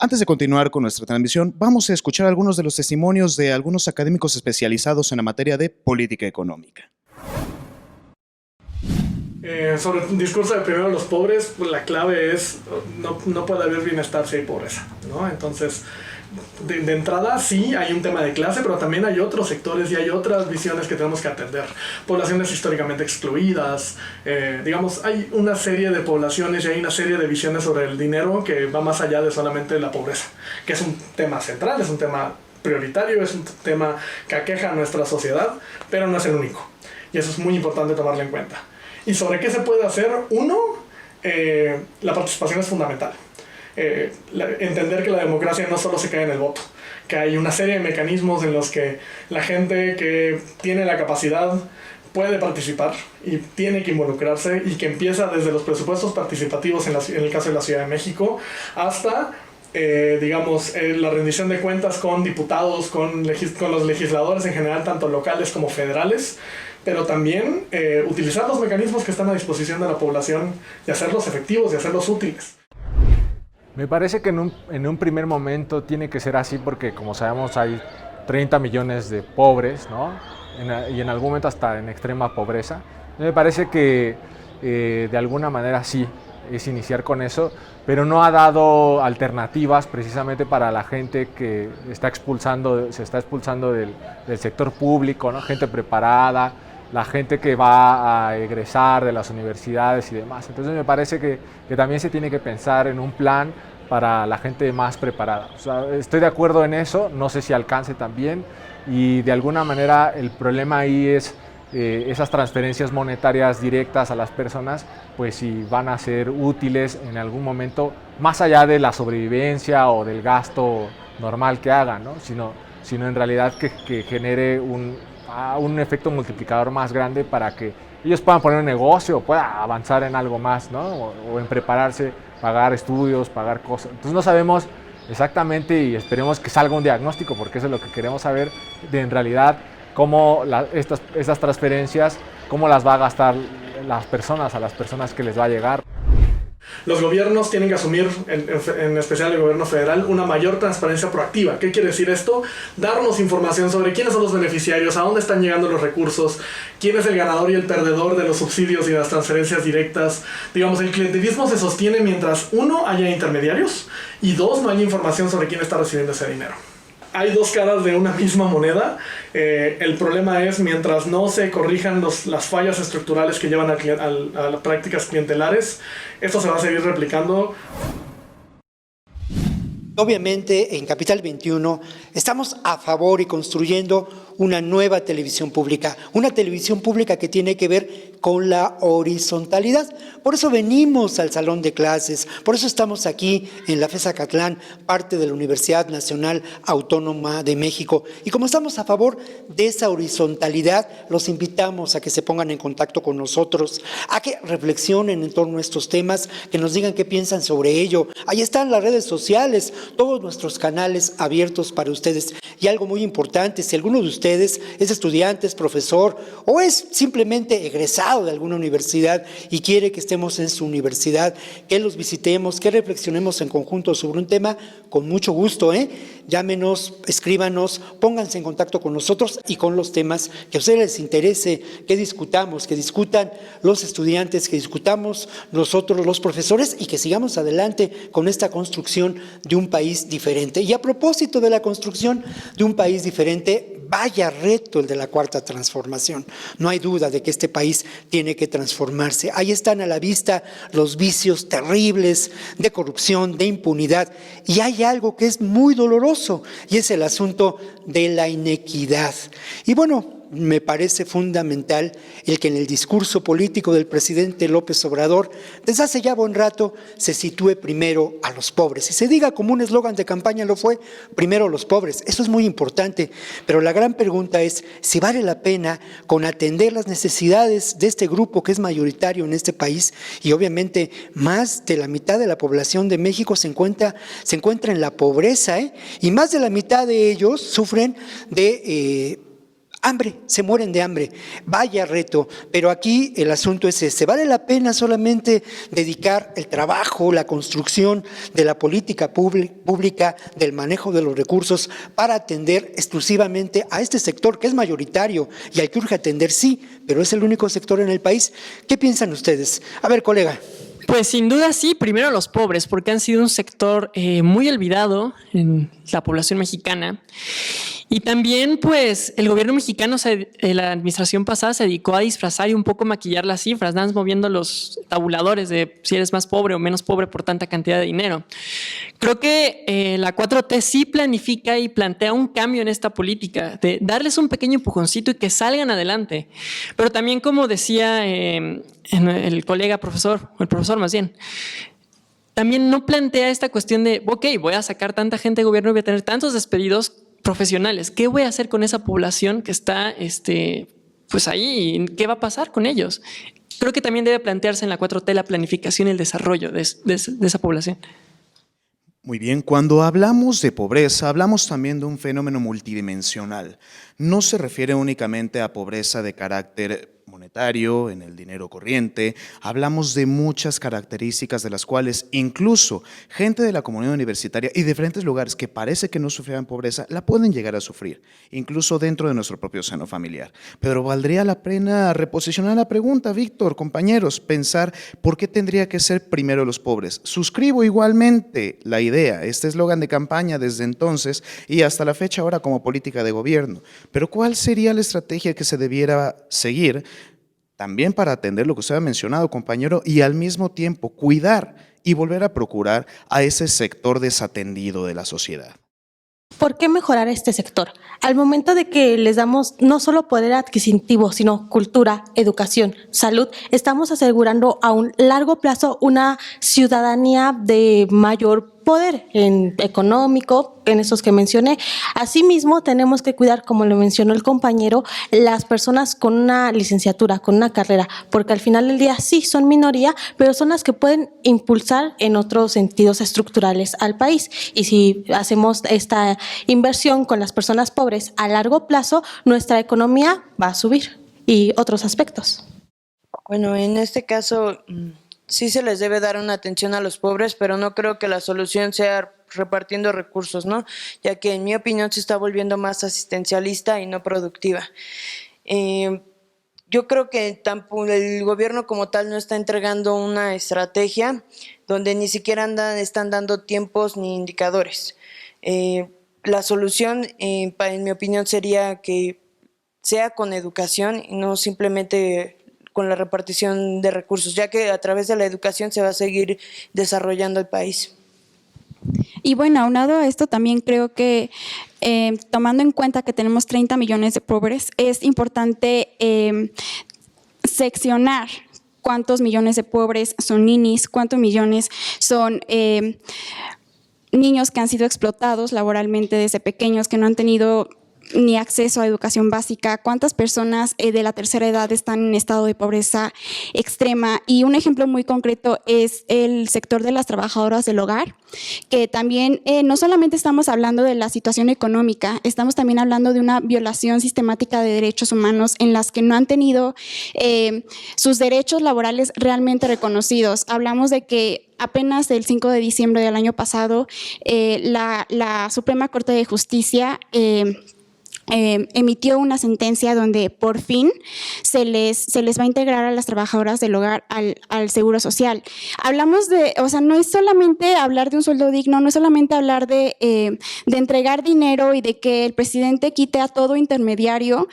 Antes de continuar con nuestra transmisión, vamos a escuchar algunos de los testimonios de algunos académicos especializados en la materia de política económica. Sobre el discurso de primero los pobres, pues la clave es no puede haber bienestar si hay pobreza, ¿no? Entonces, de entrada sí hay un tema de clase, pero también hay otros sectores y hay otras visiones que tenemos que atender. Poblaciones históricamente excluidas, digamos, hay una serie de poblaciones y hay una serie de visiones sobre el dinero que va más allá de solamente la pobreza, que es un tema central, es un tema prioritario, es un tema que aqueja a nuestra sociedad, pero no es el único. Y eso es muy importante tomarlo en cuenta. ¿Y sobre qué se puede hacer? Uno, la participación es fundamental. Entender que la democracia no solo se queda en el voto, que hay una serie de mecanismos en los que la gente que tiene la capacidad puede participar y tiene que involucrarse, y que empieza desde los presupuestos participativos en el caso de la Ciudad de México hasta la rendición de cuentas con diputados, con los legisladores en general, tanto locales como federales, pero también utilizar los mecanismos que están a disposición de la población y hacerlos efectivos y hacerlos útiles. Me parece que en un primer momento tiene que ser así porque, como sabemos, hay 30 millones de pobres, ¿no? Y en algún momento hasta en extrema pobreza. Me parece que de alguna manera sí es iniciar con eso, pero no ha dado alternativas precisamente para la gente que se está expulsando del sector público, ¿no? Gente preparada, la gente que va a egresar de las universidades y demás. Entonces me parece que también se tiene que pensar en un plan para la gente más preparada. O sea, estoy de acuerdo en eso, no sé si alcance también, y de alguna manera el problema ahí es esas transferencias monetarias directas a las personas, pues si van a ser útiles en algún momento, más allá de la sobrevivencia o del gasto normal que hagan, ¿no? sino en realidad que genere un efecto multiplicador más grande para que ellos puedan poner un negocio, puedan avanzar en algo más, ¿no? o en prepararse, pagar estudios, pagar cosas. Entonces no sabemos exactamente, y esperemos que salga un diagnóstico, porque eso es lo que queremos saber, de en realidad cómo estas transferencias, cómo las va a gastar a las personas que les va a llegar. Los gobiernos tienen que asumir, en especial el gobierno federal, una mayor transparencia proactiva. ¿Qué quiere decir esto? Darnos información sobre quiénes son los beneficiarios, a dónde están llegando los recursos, quién es el ganador y el perdedor de los subsidios y las transferencias directas. Digamos, el clientelismo se sostiene mientras, uno, haya intermediarios, y dos, no haya información sobre quién está recibiendo ese dinero. Hay dos caras de una misma moneda. El problema es, mientras no se corrijan las fallas estructurales que llevan a las prácticas clientelares, esto se va a seguir replicando. Obviamente, en Capital 21 estamos a favor y construyendo una nueva televisión pública que tiene que ver con la horizontalidad. Por eso venimos al salón de clases, por eso estamos aquí en la FES Acatlán, parte de la Universidad Nacional Autónoma de México. Y como estamos a favor de esa horizontalidad, los invitamos a que se pongan en contacto con nosotros, a que reflexionen en torno a estos temas, que nos digan qué piensan sobre ello. Ahí están las redes sociales, todos nuestros canales abiertos para ustedes. Y algo muy importante, si alguno de ustedes es estudiante, es profesor o es simplemente egresado de alguna universidad y quiere que estemos en su universidad, que los visitemos, que reflexionemos en conjunto sobre un tema, con mucho gusto, llámenos, escríbanos, pónganse en contacto con nosotros y con los temas que a ustedes les interese, que discutamos, que discutan los estudiantes, que discutamos nosotros los profesores y que sigamos adelante con esta construcción de un país diferente. Y a propósito de la construcción de un país diferente, vaya reto el de la Cuarta Transformación. No hay duda de que este país tiene que transformarse. Ahí están a la vista los vicios terribles de corrupción, de impunidad. Y hay algo que es muy doloroso y es el asunto de la inequidad. Y bueno, me parece fundamental el que en el discurso político del presidente López Obrador, desde hace ya buen rato, se sitúe primero a los pobres. Y se diga como un eslogan de campaña lo fue, primero los pobres. Eso es muy importante, pero la gran pregunta es si vale la pena con atender las necesidades de este grupo que es mayoritario en este país, y obviamente más de la mitad de la población de México se encuentra en la pobreza, y más de la mitad de ellos sufren de hambre, se mueren de hambre. Vaya reto, pero aquí el asunto es este: ¿vale la pena solamente dedicar el trabajo, la construcción de la política pública, del manejo de los recursos para atender exclusivamente a este sector que es mayoritario y al que urge atender? Sí, pero es el único sector en el país. ¿Qué piensan ustedes? A ver, colega. Pues sin duda sí, primero los pobres, porque han sido un sector muy olvidado en la población mexicana. Y también, pues, el gobierno mexicano, la administración pasada se dedicó a disfrazar y un poco maquillar las cifras, nada más moviendo los tabuladores de si eres más pobre o menos pobre por tanta cantidad de dinero. Creo que la 4T sí planifica y plantea un cambio en esta política, de darles un pequeño empujoncito y que salgan adelante. Pero también, como decía el colega profesor, o el profesor más bien, también no plantea esta cuestión de, ok, voy a sacar tanta gente de gobierno y voy a tener tantos despedidos profesionales. ¿Qué voy a hacer con esa población que está pues ahí? ¿Qué va a pasar con ellos? Creo que también debe plantearse en la 4T la planificación y el desarrollo de esa población. Muy bien, cuando hablamos de pobreza, hablamos también de un fenómeno multidimensional. No se refiere únicamente a pobreza de carácter monetario, en el dinero corriente, hablamos de muchas características de las cuales incluso gente de la comunidad universitaria y de diferentes lugares que parece que no sufrían pobreza, la pueden llegar a sufrir, incluso dentro de nuestro propio seno familiar. Pero valdría la pena reposicionar la pregunta, Víctor, compañeros, pensar por qué tendría que ser primero los pobres. Suscribo igualmente la idea, este eslogan de campaña desde entonces y hasta la fecha ahora como política de gobierno, pero ¿cuál sería la estrategia que se debiera seguir también para atender lo que usted ha mencionado, compañero, y al mismo tiempo cuidar y volver a procurar a ese sector desatendido de la sociedad? ¿Por qué mejorar este sector? Al momento de que les damos no solo poder adquisitivo, sino cultura, educación, salud, estamos asegurando a un largo plazo una ciudadanía de mayor poder económico, en esos que mencioné. Asimismo, tenemos que cuidar, como lo mencionó el compañero, las personas con una licenciatura, con una carrera, porque al final del día sí son minoría, pero son las que pueden impulsar en otros sentidos estructurales al país. Y si hacemos esta inversión con las personas pobres a largo plazo, nuestra economía va a subir y otros aspectos. Bueno, en este caso sí se les debe dar una atención a los pobres, pero no creo que la solución sea repartiendo recursos, ¿no? Ya que en mi opinión se está volviendo más asistencialista y no productiva. Yo creo que el gobierno como tal no está entregando una estrategia donde ni siquiera están dando tiempos ni indicadores. La solución, en mi opinión, sería que sea con educación y no simplemente con la repartición de recursos, ya que a través de la educación se va a seguir desarrollando el país. Y bueno, aunado a esto también creo que tomando en cuenta que tenemos 30 millones de pobres, es importante seccionar cuántos millones de pobres son ninis, cuántos millones son niños que han sido explotados laboralmente desde pequeños, que no han tenido ni acceso a educación básica, cuántas personas de la tercera edad están en estado de pobreza extrema. Y un ejemplo muy concreto es el sector de las trabajadoras del hogar, que también no solamente estamos hablando de la situación económica, estamos también hablando de una violación sistemática de derechos humanos en las que no han tenido sus derechos laborales realmente reconocidos. Hablamos de que apenas el 5 de diciembre del año pasado, la Suprema Corte de Justicia emitió una sentencia donde por fin se les va a integrar a las trabajadoras del hogar al seguro social. Hablamos de, o sea, no es solamente hablar de un sueldo digno, no es solamente hablar de entregar dinero y de que el presidente quite a todo intermediario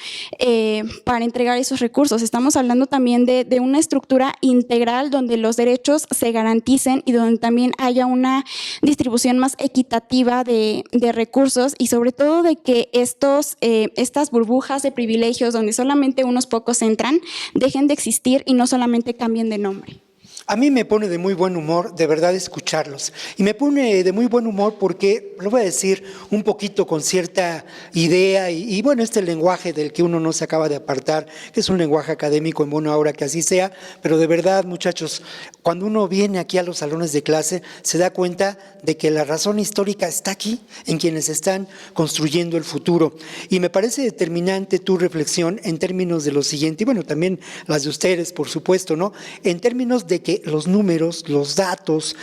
para entregar esos recursos. Estamos hablando también de una estructura integral donde los derechos se garanticen y donde también haya una distribución más equitativa de recursos y sobre todo de que estas burbujas de privilegios donde solamente unos pocos entran, dejen de existir y no solamente cambien de nombre. A mí me pone de muy buen humor, de verdad, escucharlos. Y me pone de muy buen humor porque, lo voy a decir un poquito con cierta idea y bueno, este lenguaje del que uno no se acaba de apartar, que es un lenguaje académico, en buena hora que así sea, pero de verdad, muchachos, cuando uno viene aquí a los salones de clase, se da cuenta de que la razón histórica está aquí, en quienes están construyendo el futuro. Y me parece determinante tu reflexión en términos de lo siguiente, y bueno, también las de ustedes, por supuesto, ¿no? En términos de que los números, los datos,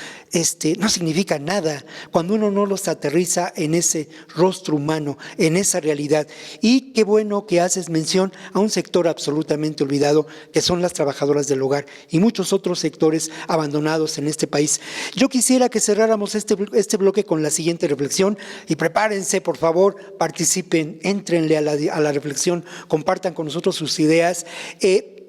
no significan nada cuando uno no los aterriza en ese rostro humano, en esa realidad. Y qué bueno que haces mención a un sector absolutamente olvidado, que son las trabajadoras del hogar y muchos otros sectores abandonados en este país. Yo quisiera que cerráramos este bloque con la siguiente reflexión y prepárense, por favor, participen, éntrenle a la reflexión, compartan con nosotros sus ideas.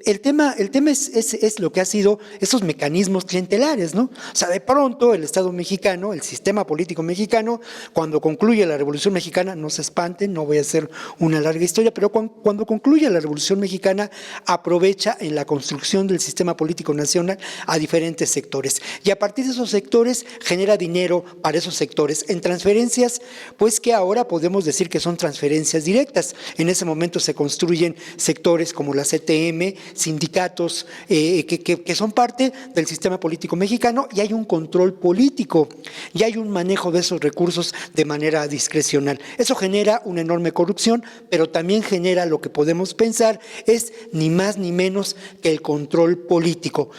El tema es lo que ha sido esos mecanismos clientelares, ¿no? O sea, de pronto el Estado mexicano, el sistema político mexicano, cuando concluye la Revolución Mexicana, no se espanten, no voy a hacer una larga historia, pero cuando concluye la Revolución Mexicana, aprovecha en la construcción del sistema político nacional a diferentes sectores. Y a partir de esos sectores genera dinero para esos sectores en transferencias, pues que ahora podemos decir que son transferencias directas. En ese momento se construyen sectores como la CTM, sindicatos que son parte del sistema político mexicano, y hay un control político y hay un manejo de esos recursos de manera discrecional. Eso genera una enorme corrupción, pero también genera lo que podemos pensar es ni más ni menos que el control político.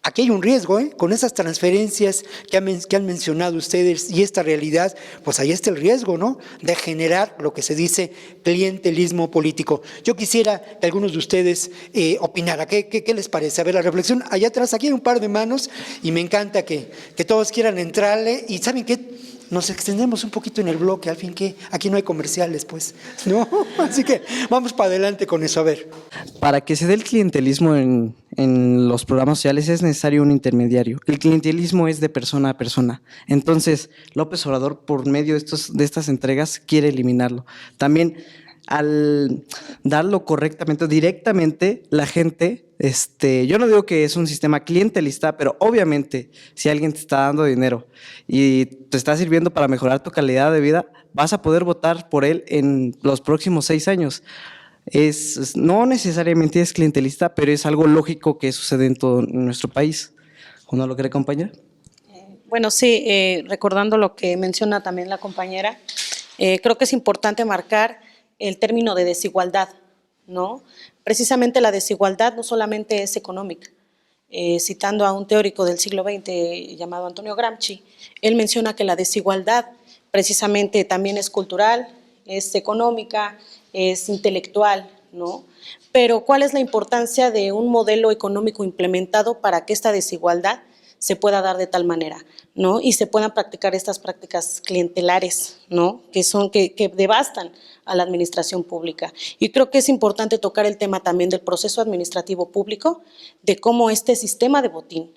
Aquí hay un riesgo, con esas transferencias que han mencionado ustedes y esta realidad, pues ahí está el riesgo, ¿no? De generar lo que se dice clientelismo político. Yo quisiera que algunos de ustedes opinaran. ¿Qué les parece? A ver, la reflexión allá atrás, aquí hay un par de manos y me encanta que todos quieran entrarle y ¿saben qué? Nos extendemos un poquito en el bloque, al fin que aquí no hay comerciales, pues, ¿no? Así que vamos para adelante con eso, a ver. Para que se dé el clientelismo en los programas sociales es necesario un intermediario. El clientelismo es de persona a persona. Entonces, López Obrador, por medio de estas entregas, quiere eliminarlo. También, al darlo correctamente, directamente, la gente, yo no digo que es un sistema clientelista, pero obviamente si alguien te está dando dinero y te está sirviendo para mejorar tu calidad de vida, vas a poder votar por él en los próximos 6 años. No necesariamente es clientelista, pero es algo lógico que sucede en todo nuestro país. ¿O no lo cree, compañera? Bueno, sí, recordando lo que menciona también la compañera, creo que es importante marcar el término de desigualdad, ¿no? Precisamente la desigualdad no solamente es económica. Citando a un teórico del siglo XX llamado Antonio Gramsci, él menciona que la desigualdad precisamente también es cultural, es económica, es intelectual, ¿no? Pero ¿cuál es la importancia de un modelo económico implementado para que esta desigualdad se pueda dar de tal manera, ¿no? Y se puedan practicar estas prácticas clientelares, ¿no? Que devastan a la administración pública. Y creo que es importante tocar el tema también del proceso administrativo público, de cómo este sistema de botín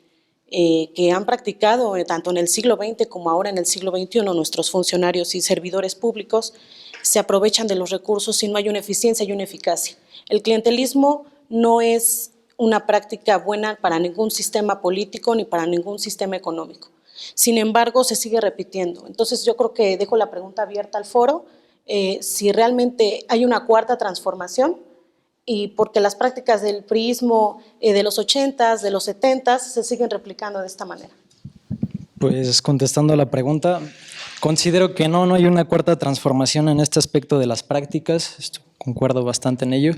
que han practicado tanto en el siglo XX como ahora en el siglo XXI nuestros funcionarios y servidores públicos se aprovechan de los recursos y no hay una eficiencia y una eficacia. El clientelismo no es una práctica buena para ningún sistema político ni para ningún sistema económico. Sin embargo, se sigue repitiendo. Entonces, yo creo que dejo la pregunta abierta al foro, si realmente hay una cuarta transformación, y porque las prácticas del priismo de los 80s, de los 70s, se siguen replicando de esta manera. Pues contestando a la pregunta, considero que no hay una cuarta transformación en este aspecto de las prácticas. Concuerdo bastante en ello.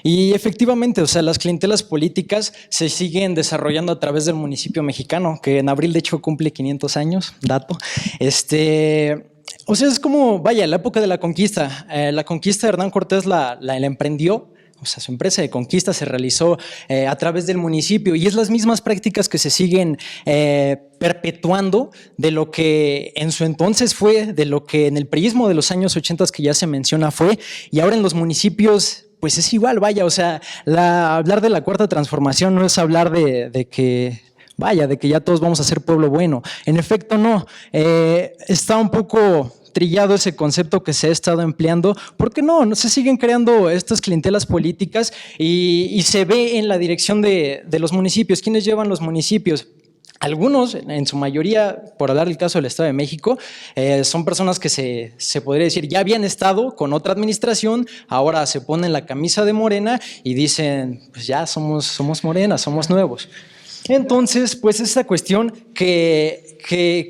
Y efectivamente, o sea, las clientelas políticas se siguen desarrollando a través del municipio mexicano, que en abril de hecho cumple 500 años, dato. O sea, es como, vaya, la época de la conquista. La conquista de Hernán Cortés la emprendió. O sea, su empresa de conquista se realizó a través del municipio y es las mismas prácticas que se siguen perpetuando de lo que en su entonces fue, de lo que en el priismo de los años 80 que ya se menciona fue, y ahora en los municipios pues es igual, vaya, o sea, hablar de la cuarta transformación no es hablar de que ya todos vamos a ser pueblo bueno. En efecto, no. Está un poco trillado ese concepto que se ha estado empleando, ¿por qué no se siguen creando estas clientelas políticas y se ve en la dirección de los municipios? ¿Quiénes llevan los municipios? Algunos, en su mayoría, por hablar del caso del Estado de México, son personas que se podría decir ya habían estado con otra administración, ahora se ponen la camisa de Morena y dicen, pues ya somos Morena, somos nuevos. Entonces, pues esa cuestión que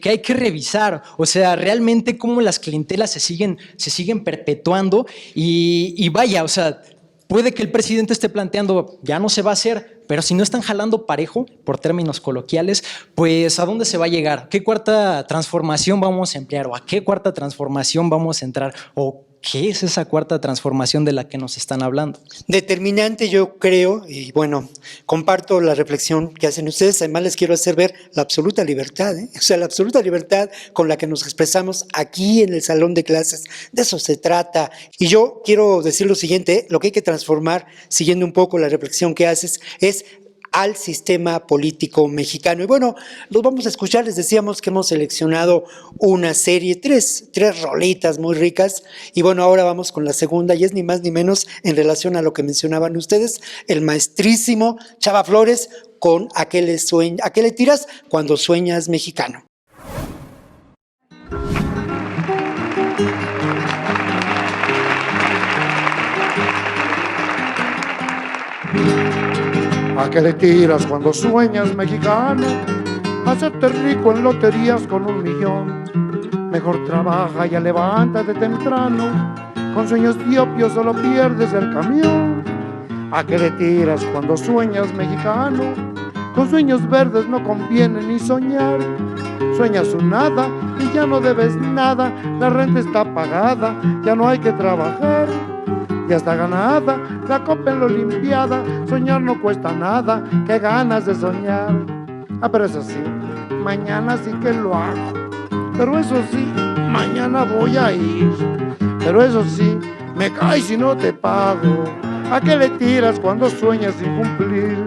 hay que revisar, o sea, realmente cómo las clientelas se siguen perpetuando y vaya, o sea, puede que el presidente esté planteando, ya no se va a hacer, pero si no están jalando parejo, por términos coloquiales, pues ¿a dónde se va a llegar? ¿Qué cuarta transformación vamos a emplear? ¿O a qué cuarta transformación vamos a entrar? ¿O qué es esa cuarta transformación de la que nos están hablando? Determinante, yo creo, y bueno, comparto la reflexión que hacen ustedes. Además les quiero hacer ver la absoluta libertad, o sea, la absoluta libertad con la que nos expresamos aquí en el salón de clases. De eso se trata. Y yo quiero decir lo siguiente, lo que hay que transformar, siguiendo un poco la reflexión que haces, es al sistema político mexicano. Y bueno, los vamos a escuchar. Les decíamos que hemos seleccionado una serie, tres rolitas muy ricas, y bueno, ahora vamos con la segunda, y es ni más ni menos en relación a lo que mencionaban ustedes, el maestrísimo Chava Flores con ¿A qué le tiras cuando sueñas mexicano? ¿A qué le tiras cuando sueñas mexicano? Hacerte rico en loterías con 1 millón. Mejor trabaja y levántate temprano. Con sueños diopios solo pierdes el camión. ¿A qué le tiras cuando sueñas mexicano? Con sueños verdes no conviene ni soñar. Sueñas un nada y ya no debes nada. La renta está pagada, ya no hay que trabajar. Ya está ganada la copa en la olimpiada. Soñar no cuesta nada, qué ganas de soñar. Pero eso sí, mañana sí que lo hago. Pero eso sí, mañana voy a ir. Pero eso sí, me caes si no te pago. ¿A qué le tiras cuando sueñas sin cumplir?